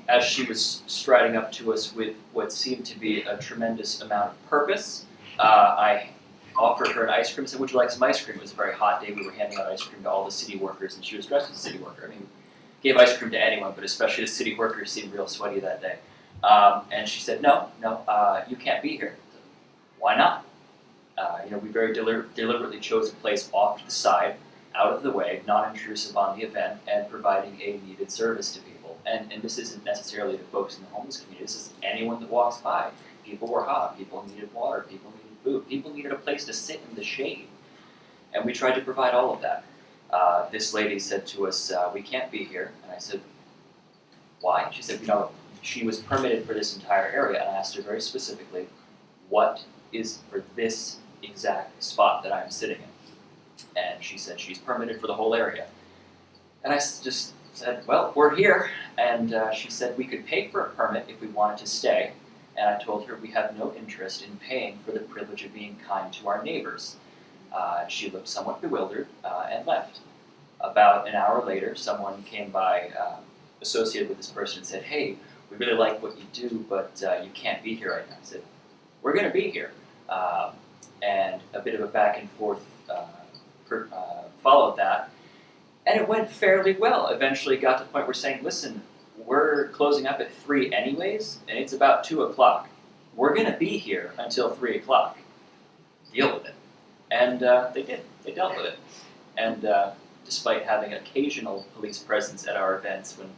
as she was striding up to us with what seemed to be a tremendous amount of purpose. I offered her an ice cream and said, "Would you like some ice cream?" It was a very hot day. We were handing out ice cream to all the city workers, and she was dressed as a city worker. I mean, gave ice cream to anyone, but especially the city workers seemed real sweaty that day. And she said, no, you can't be here. Said, "Why not?" We very deliberately chose a place off to the side, out of the way, non-intrusive on the event, and providing a needed service to people. And this isn't necessarily the folks in the homeless community. This is anyone that walks by. People were hot. People needed water. People needed food. People needed a place to sit in the shade. And we tried to provide all of that. This lady said to us, "We can't be here." And I said, "Why?" She said, she was permitted for this entire area. And I asked her very specifically, "What is for this exact spot that I'm sitting in?" And she said she's permitted for the whole area. And I just said, "Well, we're here." And she said we could pay for a permit if we wanted to stay. And I told her we have no interest in paying for the privilege of being kind to our neighbors. She looked somewhat bewildered and left. About an hour later, someone came by associated with this person and said, "Hey, we really like what you do, but you can't be here right now." I said, "We're going to be here." And a bit of a back and forth followed that. And it went fairly well. Eventually got to the point where saying, "Listen, we're closing up at 3 anyways, and it's about 2 o'clock. We're going to be here until 3 o'clock. Deal with it." And they did. They dealt with it. And despite having occasional police presence at our events when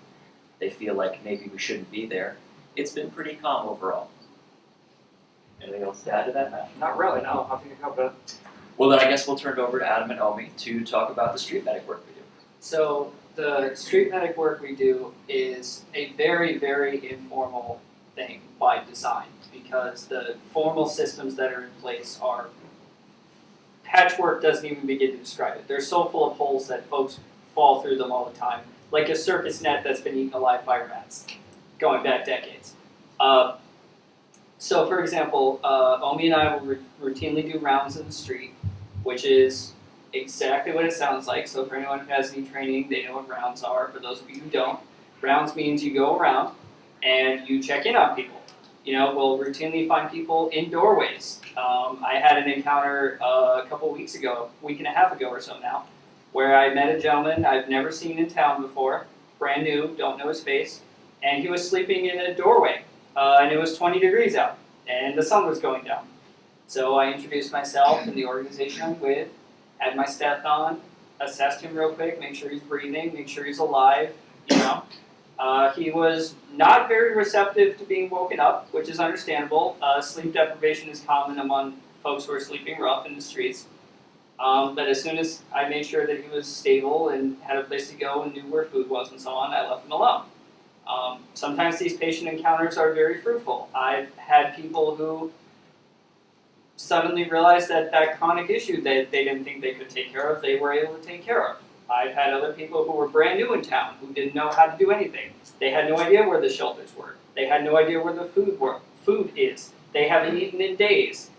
they feel like maybe we shouldn't be there, it's been pretty calm overall. Anything else to add to that, Matt? Not really, no. How can you help it? Well, then I guess we'll turn it over to Adam and Omi to talk about the street medic work we do. So the street medic work we do is a very, very informal thing by design, because the formal systems that are in place are patchwork. Doesn't even begin to describe it. They're so full of holes that folks fall through them all the time, like a circus net that's been eaten alive by rats, going back decades. So for example, Omi and I will routinely do rounds in the street, which is exactly what it sounds like. So for anyone who has any training, they know what rounds are. For those of you who don't, rounds means you go around and you check in on people. We'll routinely find people in doorways. I had an encounter a couple weeks ago, week and a half ago or so now, where I met a gentleman I've never seen in town before, brand new, don't know his face, and he was sleeping in a doorway, and it was 20 degrees out, and the sun was going down. So I introduced myself and the organization I'm with, had my staff on, assessed him real quick, make sure he's breathing, make sure he's alive, He was not very receptive to being woken up, which is understandable. Sleep deprivation is common among folks who are sleeping rough in the streets. But as soon as I made sure that he was stable and had a place to go and knew where food was and so on, I left him alone. Sometimes these patient encounters are very fruitful. I've had people who suddenly realized that chronic issue that they didn't think they could take care of, they were able to take care of. I've had other people who were brand new in town who didn't know how to do anything. They had no idea where the shelters were. They had no idea where the food is. They haven't eaten in days,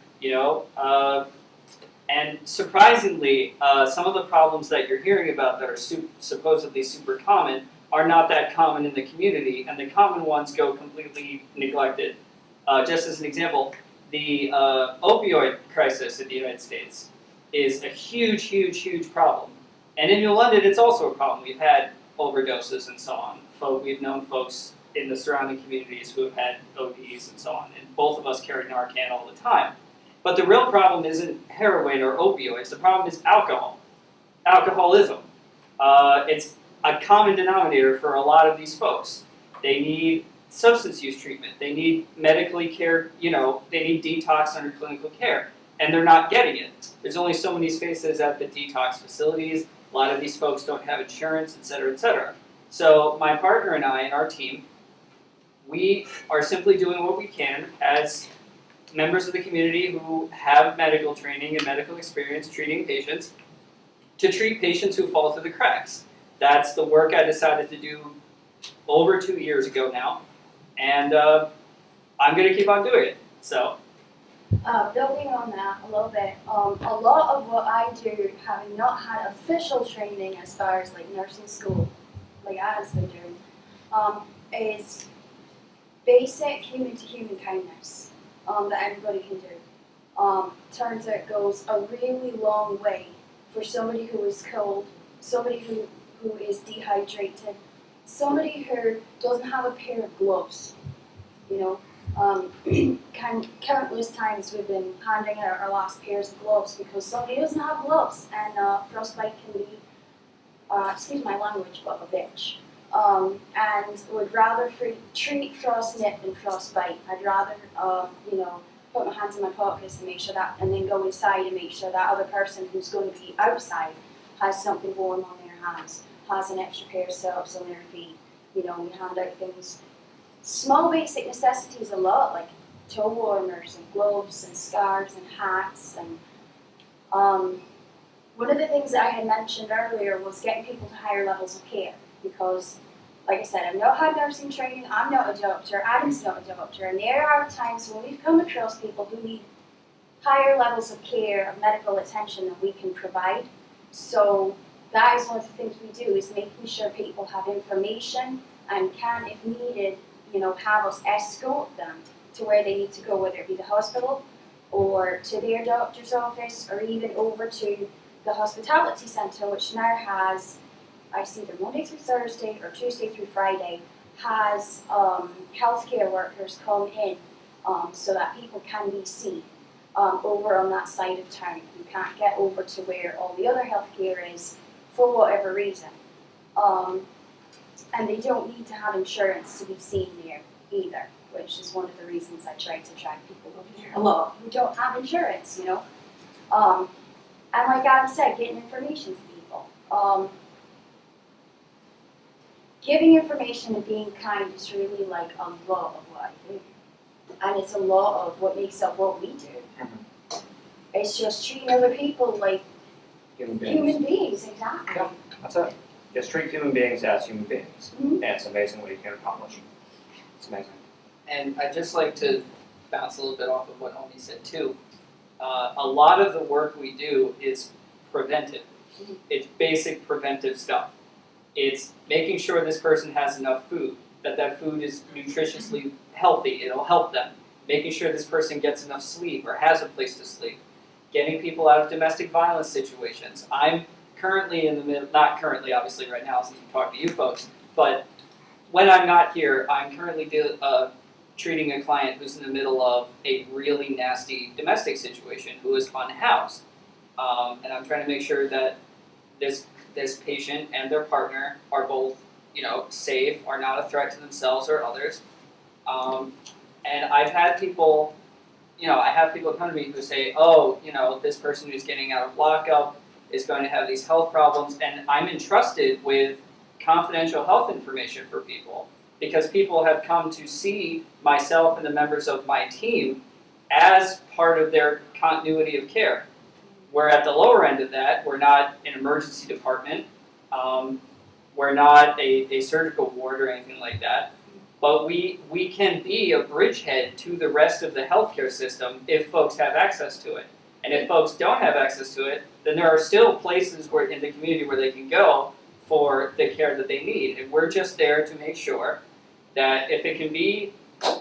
And surprisingly, some of the problems that you're hearing about that are supposedly super common are not that common in the community, and the common ones go completely neglected. Just as an example, the opioid crisis in the United States is a huge, huge, huge problem. And in New London, it's also a problem. We've had overdoses and so on. We've known folks in the surrounding communities who have had ODs and so on, and both of us carry Narcan all the time. But the real problem isn't heroin or opioids. The problem is alcoholism. It's a common denominator for a lot of these folks. They need substance use treatment. They need medically care, they need detox under clinical care, and they're not getting it. There's only so many spaces at the detox facilities. A lot of these folks don't have insurance, et cetera, et cetera. So my partner and I and our team, we are simply doing what we can as members of the community who have medical training and medical experience treating patients to treat patients who fall through the cracks. That's the work I decided to do over 2 years ago now, and I'm going to keep on doing it. So, Building on that a little bit, a lot of what I do, having not had official training as far as like nursing school, like Adam's been doing, is basic human-to-human kindness that everybody can do. Turns out goes a really long way for somebody who is cold, somebody who is dehydrated, somebody who doesn't have a pair of gloves, countless times we've been handing out our last pairs of gloves because somebody doesn't have gloves, and frostbite can be, excuse my language, but a bitch. And would rather treat frostnip than frostbite. I'd rather, put my hands in my pockets and make sure that, and then go inside and make sure that other person who's going to be outside has something warm on their hands, has an extra pair of socks on their feet. We hand out things, small basic necessities a lot, like toe warmers and gloves and scarves and hats. And one of the things that I had mentioned earlier was getting people to higher levels of care, because like I said, I've not had nursing training, I'm not a doctor, Adam's not a doctor, and there are times when we've come across people who need higher levels of care, of medical attention than we can provide. So that is one of the things we do, is making sure people have information and can, if needed, have us escort them to where they need to go, whether it be the hospital or to their doctor's office or even over to the hospitality centre, which now has, I see either Monday through Thursday or Tuesday through Friday, has healthcare workers come in so that people can be seen over on that side of town who can't get over to where all the other healthcare is for whatever reason. And they don't need to have insurance to be seen there either, which is one of the reasons I try to attract people over here a lot who don't have insurance, And like Adam said, getting information to people. Giving information and being kind is really like a lot of what I do. And it's a lot of what makes up what we do. It's just treating other people like Human beings. human beings, exactly. Yeah. That's it. Just treat human beings as human beings. Mhm. And it's amazing what you can accomplish. It's amazing. and I'd just like to bounce a little bit off of what Omi said too. A lot of the work we do is preventive. It's basic preventive stuff. It's making sure this person has enough food, that food is nutritiously healthy, it'll help them. Making sure this person gets enough sleep or has a place to sleep. Getting people out of domestic violence situations. I'm currently in the middle, not currently obviously right now since I'm talking to you folks, but when I'm not here, I'm currently treating a client who's in the middle of a really nasty domestic situation, who is unhoused. And I'm trying to make sure that this patient and their partner are both, safe, are not a threat to themselves or others. And I've had people, come to me who say, this person who's getting out of lockup is going to have these health problems, and I'm entrusted with confidential health information for people, because people have come to see myself and the members of my team as part of their continuity of care. We're at the lower end of that. We're not an emergency department. We're not a surgical ward or anything like that. But we can be a bridgehead to the rest of the healthcare system if folks have access to it. And if folks don't have access to it, then there are still places where in the community where they can go for the care that they need. And we're just there to make sure that if it can be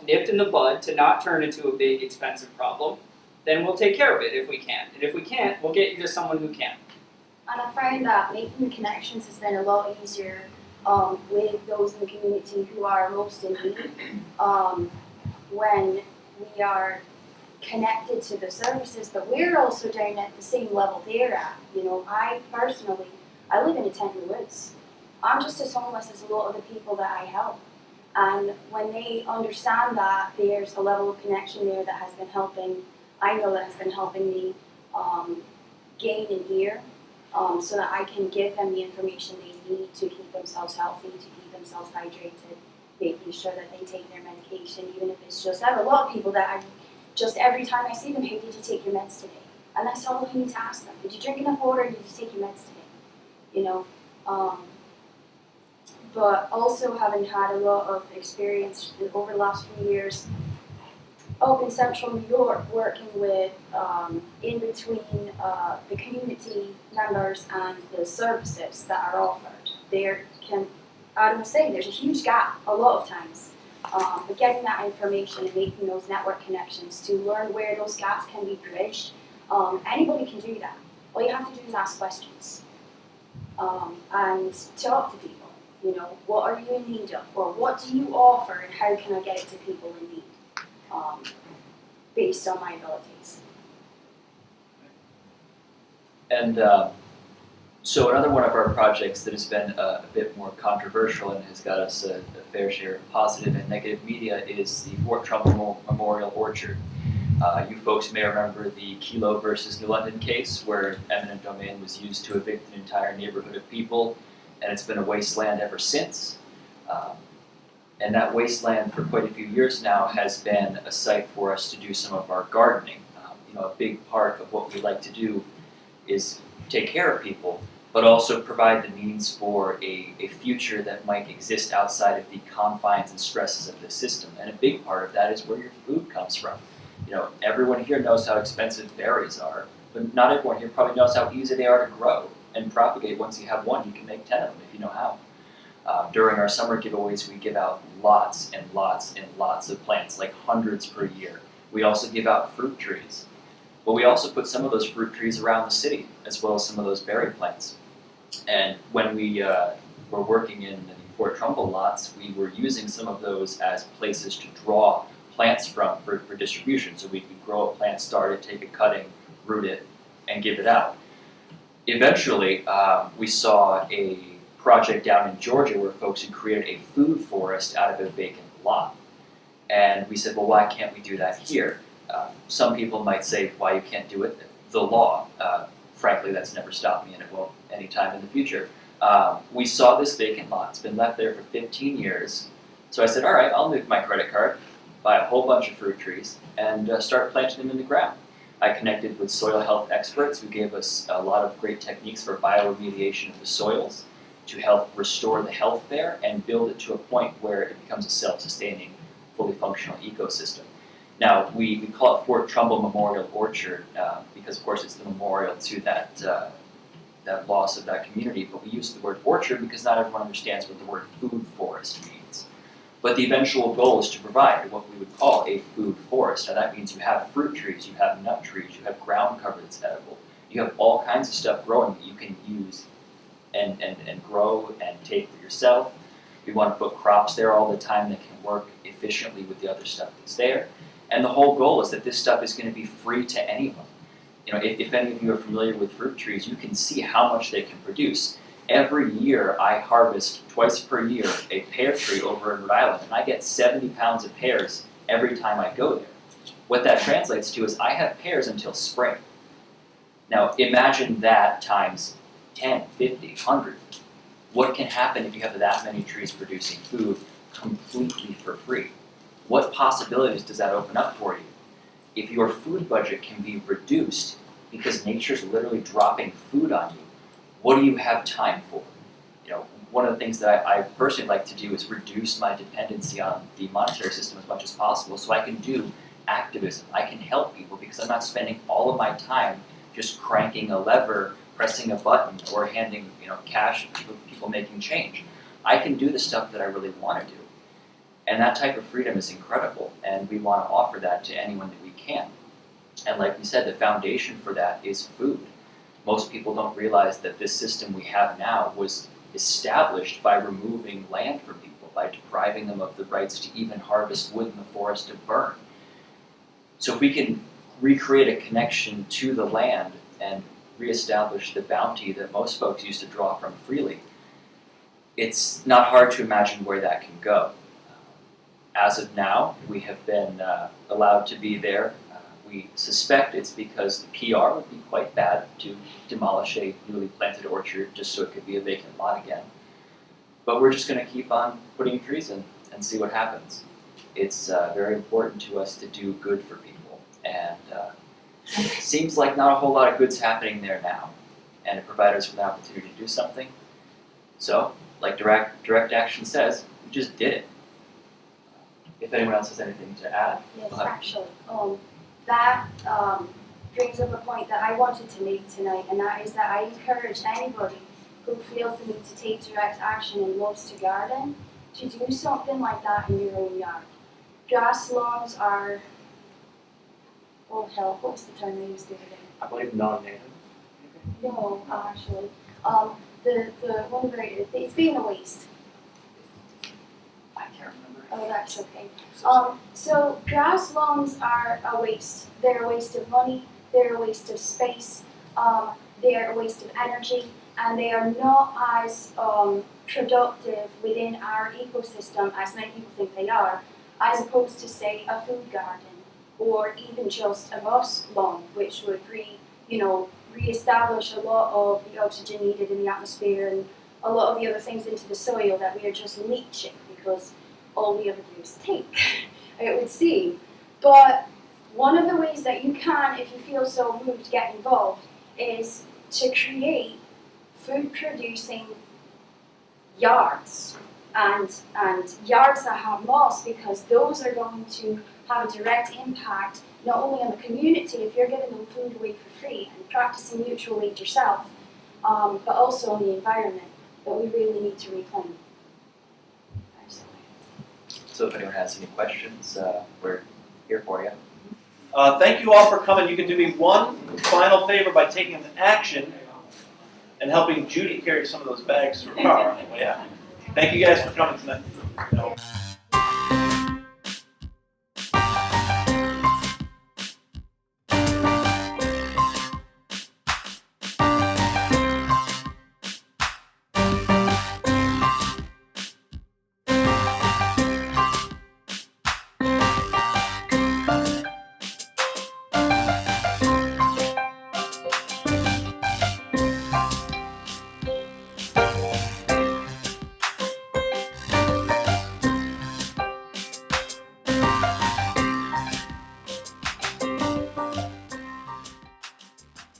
nipped in the bud to not turn into a big expensive problem, then we'll take care of it if we can. And if we can't, we'll get you to someone who can. And I find that making connections has been a lot easier with those in the community who are most in need. When we are connected to the services, but we're also down at the same level they're at. You know, I personally, I live in a tent in the woods. I'm just as homeless as a lot of the people that I help. And when they understand that there's a level of connection there that has been helping, I know that has been helping me gain an ear, so that I can give them the information they need to keep themselves healthy, to keep themselves hydrated, making sure that they take their medication, even if it's just, I have a lot of people that I just every time I see them, hey, did you take your meds today? And that's all I need to ask them. Did you drink enough water? Did you take your meds today? You know, but also having had a lot of experience over the last few years up in central New York, working with in between the community members and the services that are offered. I would say there's a huge gap a lot of times. But getting that information and making those network connections to learn where those gaps can be bridged, anybody can do that. All you have to do is ask questions and talk to people. You know, what are you in need of, or what do you offer, and how can I get it to people in need, based on my abilities. And so another one of our projects that has been a bit more controversial and has got us a fair share of positive and negative media is the Fort Trumbull Memorial Orchard. You folks may remember the Kelo versus New London case where eminent domain was used to evict an entire neighborhood of people, and it's been a wasteland ever since. And that wasteland for quite a few years now has been a site for us to do some of our gardening. A big part of what we like to do is take care of people, but also provide the means for a future that might exist outside of the confines and stresses of the system. And a big part of that is where your food comes from. Everyone here knows how expensive berries are, but not everyone here probably knows how easy they are to grow and propagate. Once you have one, you can make 10 of them if you know how. During our summer giveaways, we give out lots and lots and lots of plants, like hundreds per year. We also give out fruit trees. But we also put some of those fruit trees around the city, as well as some of those berry plants. And when we were working in the Fort Trumbull lots, we were using some of those as places to draw plants from for distribution. So we could grow a plant, start it, take a cutting, root it, and give it out. Eventually, we saw a project down in Georgia where folks had created a food forest out of a vacant lot. And we said, well, why can't we do that here? Some people might say why you can't do it. The law. Frankly, that's never stopped me, and it won't anytime in the future. We saw this vacant lot. It's been left there for 15 years. So I said, all right, I'll move my credit card, buy a whole bunch of fruit trees, and start planting them in the ground. I connected with soil health experts who gave us a lot of great techniques for bioremediation of the soils to help restore the health there and build it to a point where it becomes a self-sustaining, fully functional ecosystem. Now, we call it Fort Trumbull Memorial Orchard because, of course, it's the memorial to that loss of that community, but we use the word orchard because not everyone understands what the word food forest means. But the eventual goal is to provide what we would call a food forest. Now, that means you have fruit trees, you have nut trees, you have ground cover that's edible. You have all kinds of stuff growing that you can use and grow and take for yourself. We want to put crops there all the time that can work efficiently with the other stuff that's there. And the whole goal is that this stuff is going to be free to anyone. If any of you are familiar with fruit trees, you can see how much they can produce. Every year, I harvest twice per year a pear tree over in Rhode Island, and I get 70 pounds of pears every time I go there. What that translates to is I have pears until spring. Now, imagine that times 10, 50, 100. What can happen if you have that many trees producing food completely for free? What possibilities does that open up for you? If your food budget can be reduced because nature's literally dropping food on you, what do you have time for? One of the things that I personally like to do is reduce my dependency on the monetary system as much as possible so I can do activism. I can help people because I'm not spending all of my time just cranking a lever, pressing a button, or handing cash to people making change. I can do the stuff that I really want to do. And that type of freedom is incredible, and we want to offer that to anyone that we can. And like you said, the foundation for that is food. Most people don't realize that this system we have now was established by removing land from people, by depriving them of the rights to even harvest wood in the forest to burn. So if we can recreate a connection to the land and reestablish the bounty that most folks used to draw from freely, it's not hard to imagine where that can go. As of now, we have been allowed to be there. We suspect it's because the PR would be quite bad to demolish a newly planted orchard just so it could be a vacant lot again. But we're just going to keep on putting trees in and see what happens. It's very important to us to do good for people, and seems like not a whole lot of good's happening there now, and it provides us with an opportunity to do something. So, like direct action says, we just did it. If anyone else has anything to add. Yes, Go ahead. actually, that brings up a point that I wanted to make tonight, and that is that I encourage anybody who feels the need to take direct action and loves to garden to do something like that in your own yard. Grass lawns are, oh hell, what's the term they used the other day? I believe non-native. No, actually, the one where it's being a waste. I can't remember. Oh, that's okay. So grass lawns are a waste. They're a waste of money, they're a waste of space, they are a waste of energy, and they are not as productive within our ecosystem as many people think they are, as opposed to, say, a food garden, or even just a moss lawn, which would re-establish a lot of the oxygen needed in the atmosphere and a lot of the other things into the soil that we are just leaching because all we ever do is take, it would seem. But one of the ways that you can, if you feel so moved to get involved, is to create food-producing yards and yards that have moss, because those are going to have a direct impact not only on the community if you're giving them food away for free and practicing mutual aid yourself, but also on the environment that we really need to reclaim. So if anyone has any questions, we're here for you. Thank you all for coming. You can do me one final favor by taking an action and helping Judy carry some of those bags to her car on the way out. Thank you guys for coming tonight.